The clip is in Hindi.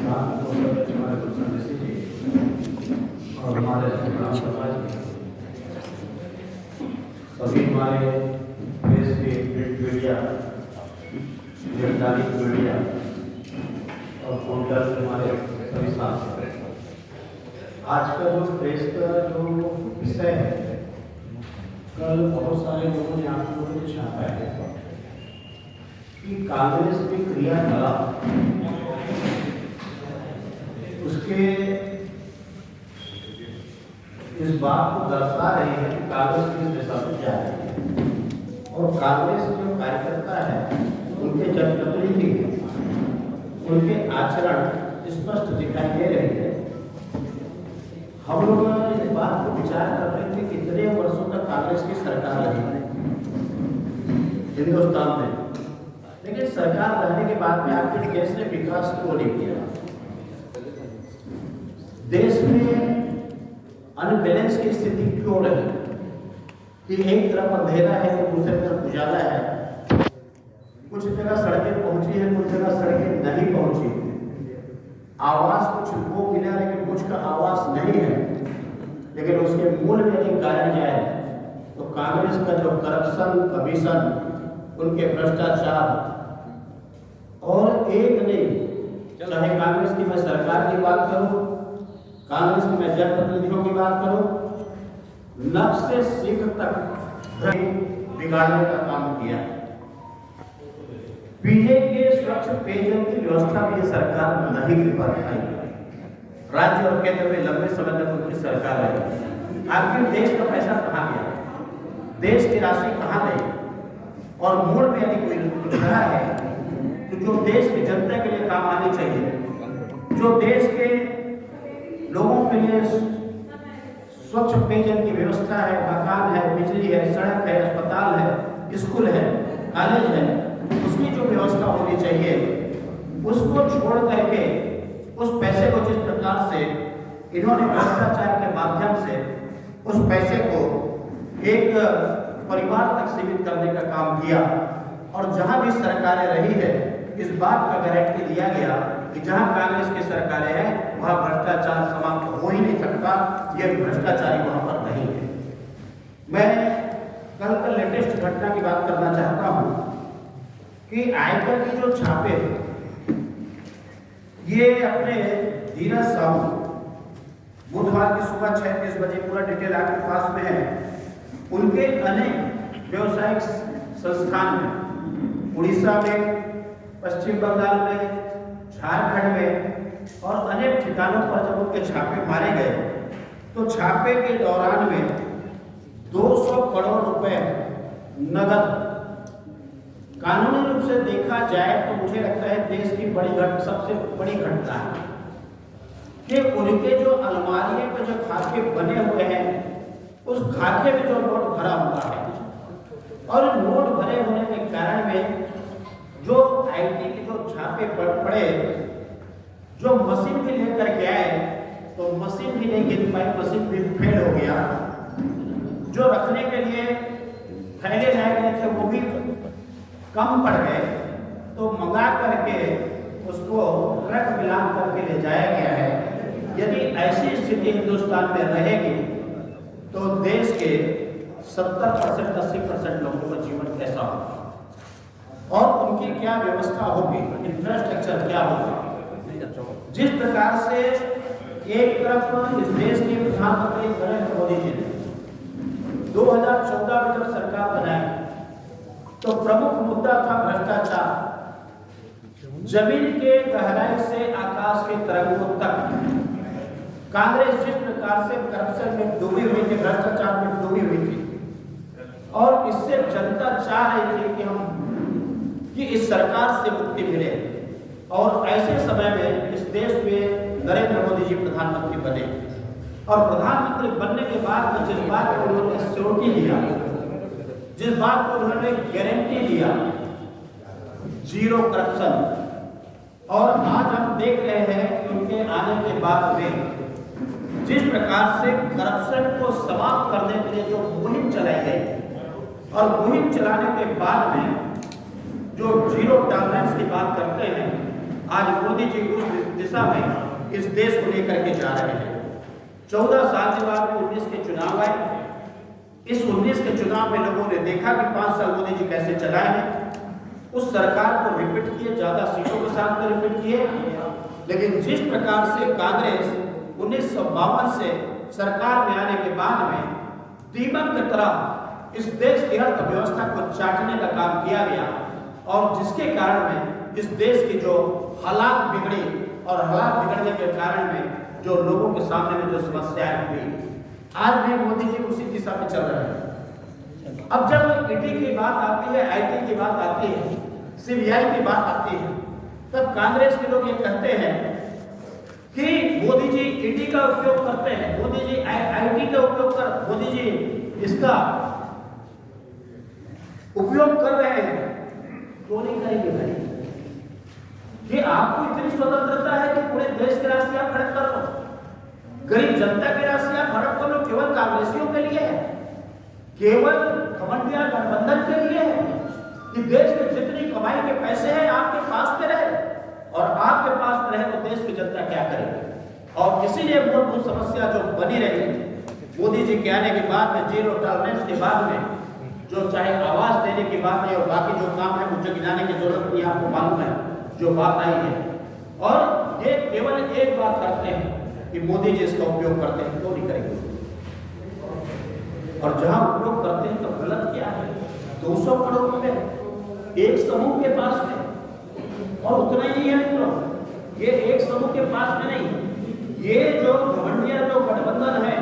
हमारे गुरुसंदेशी जी और हमारे समाज के सभी हमारे देश के प्रिंट मीडिया, इलेक्ट्रॉनिक मीडिया और पोर्टल हमारे सभी साथी, आज का जो प्रेस का जो विषय है, कल बहुत सारे लोगों ने आप लोगों ने छापा है कि कांग्रेस के क्रियाकलाप उसके इस बात को दर्शा रही है कि कांग्रेस किस दिशा में जा रही है और कांग्रेस के जो कार्यकर्ता है उनके जनप्रतिनिधि उनके आचरण स्पष्ट दिखाई दे रही है। हम लोग इस बात को विचार कर रहे थे कि कितने वर्षों तक कांग्रेस की सरकार रही हिंदुस्तान में, लेकिन सरकार रहने के बाद में आखिर देश ने विकास क्यों नहीं किया? देश में अनबैलेंस की स्थिति क्यों रही कि एक तरफ अंधेरा है तो दूसरी तरफ उजाला है, कुछ जगह सड़कें पहुंची है, कुछ जगह सड़कें नहीं पहुंची, आवास कुछ को मिला लेकिन कुछ का आवास नहीं है। लेकिन उसके मूल में एक कारण क्या है तो कांग्रेस का जो करप्शन, कमीशन, उनके भ्रष्टाचार और एक नहीं, चाहे कांग्रेस की मैं सरकार की बात करूं, कांग्रेस की मैं जनप्रतिनिधियों की बात करूं, नक्श से सिख तक बिगाड़ने का काम किया। पीने के स्वच्छ पेयजल की व्यवस्था भी सरकार नहीं कर पाई। राज्य और केंद्र में लंबे समय तक उनकी सरकार रही। आखिर देश का पैसा कहाँ गया? देश की राशि कहाँ गई? और मूल में यदि कोई रहा है तो जो देश की जनता के लिए काम आनी चाहिए, जो देश के लोगों के लिए स्वच्छ पेयजल की व्यवस्था है, मकान है, बिजली है, सड़क है, अस्पताल है, स्कूल है, कॉलेज है, उसकी जो व्यवस्था होनी चाहिए उसको छोड़ करके उस पैसे को जिस प्रकार से इन्होंने भ्रष्टाचार के माध्यम से उस पैसे को एक परिवार तक सीमित करने का काम किया। और जहां भी सरकारें रही है इस बात का गारंटी दिया गया कि जहां कांग्रेस की सरकारें हैं वहां भ्रष्टाचार समाप्त हो ही नहीं सकता, ये भ्रष्टाचारी वहां पर नहीं है। मैं कल का लेटेस्ट घटना की बात करना चाहता हूं कि आयकर की जो छापे ये अपने धीरज साहू बुधवार की सुबह 6:30 बजे, पूरा डिटेल आपके पास में है, उनके अनेक व्यवसायिक संस्थान में उड़ीसा में, पश्चिम बंगाल में, झारखंड में और अनेक ठिकानों पर जब उनके छापे मारे गए तो छापे के दौरान में 200 करोड़ रुपए नगद, कानूनी रूप से देखा जाए तो मुझे लगता है देश की सबसे बड़ी घटना है कि उनके जो अलमारी पे जो खाते बने हुए हैं उस खाते में जो नोट भरा हुआ है और नोट भरे होने के कारण में जो आईटी के जो छापे पड़े, जो मशीन भी लेकर के आए तो मशीन भी नहीं गिन पाई, मशीन भी फेल हो गया। जो रखने के लिए थैले लाए गए थे वो भी कम पड़ गए, तो मंगा करके उसको ट्रक मिलान करके ले जाया गया है। यदि ऐसी स्थिति हिंदुस्तान में रहेगी तो देश के 70% 80% लोगों का जीवन कैसा होगा और उनकी क्या व्यवस्था होगी, इंफ्रास्ट्रक्चर क्या होगा। जिस प्रकार से एक तरफ इस देश के प्रधानमंत्री नरेंद्र मोदी जी ने 2014 में जब सरकार बनाई तो प्रमुख मुद्दा था भ्रष्टाचार। जमीन के गहराई से आकाश के तरंगों तक कांग्रेस जिस प्रकार से करप्शन में डूबी हुई थी, भ्रष्टाचार में डूबी हुई थी और इससे जनता चाह रही थी कि इस सरकार से मुक्ति मिले। और ऐसे समय में इस देश में नरेंद्र मोदी जी प्रधानमंत्री बने और प्रधानमंत्री बनने के बाद में जिस बात को उन्होंने श्योरिटी लिया, जिस बात को उन्होंने गारंटी दिया, जीरो करप्शन, और आज हम देख रहे हैं कि उनके आने के बाद में जिस प्रकार से करप्शन को समाप्त करने के लिए जो मुहिम चलाई गई और मुहिम चलाने के बाद में जो जीरो टॉलरेंस की बात करते हैं आज मोदी जी उस दिशा में इस देश को लेकर के जा रहे हैं। 14 साल के बाद में 19 के चुनाव आए। इस 19 के चुनाव में लोगों ने देखा कि 5 साल मोदी जी कैसे चलाए हैं। उस सरकार को रिपीट किए, ज्यादा सीटों के साथ में रिपीट किए, लेकिन जिस प्रकार से कांग्रेस 1952 से सरकार में आने के बाद में दीमक की तरह इस देश की अर्थव्यवस्था को चाटने का काम किया गया और जिसके कारण में इस देश की जो हालात बिगड़ी और हालात बिगड़ने के कारण में जो लोगों के सामने में जो समस्याएं हुई, आज भी मोदी जी उसी दिशा में चल रहे हैं। अब जब ईडी की बात आती है, आईटी की बात आती है, सीबीआई की बात आती है, तब कांग्रेस के लोग ये कहते हैं कि मोदी जी ईडी का उपयोग करते हैं, मोदी जी आईटी का उपयोग कर, मोदी जी इसका उपयोग कर रहे हैं। क्यों नहीं करेंगे भाई? कि आपको इतनी स्वतंत्रता है कि पूरे देश की राशि आप खर्च कर लो, गरीब जनता की राशि आप खर्च कर लो, केवल कांग्रेसियों के लिए है, केवल घमंडिया गठबंधन के लिए है कि देश में जितनी कमाई के पैसे हैं आपके पास में रहे, और आपके पास में रहे तो देश की जनता क्या करेगी। और इसीलिए मूलभूत समस्या जो बनी रही मोदी जी के आने के बाद में, जीरो टॉलरेंस के बाद में, जो चाहे आवाज देने की बात है और बाकी जो काम है मुझे गिनाने की जरूरत नहीं, आपको मालूम है जो बात आई है। और ये केवल एक बात करते हैं कि मोदी जी इसका उपयोग करते हैं, क्यों नहीं करेंगे? और जहां उपयोग करते हैं तो गलत क्या है? 200 करोड़ रुपए एक समूह के पास में, और उतना ही है मित्रों, ये एक समूह के पास में नहीं, ये जो घमंडिया जो गठबंधन है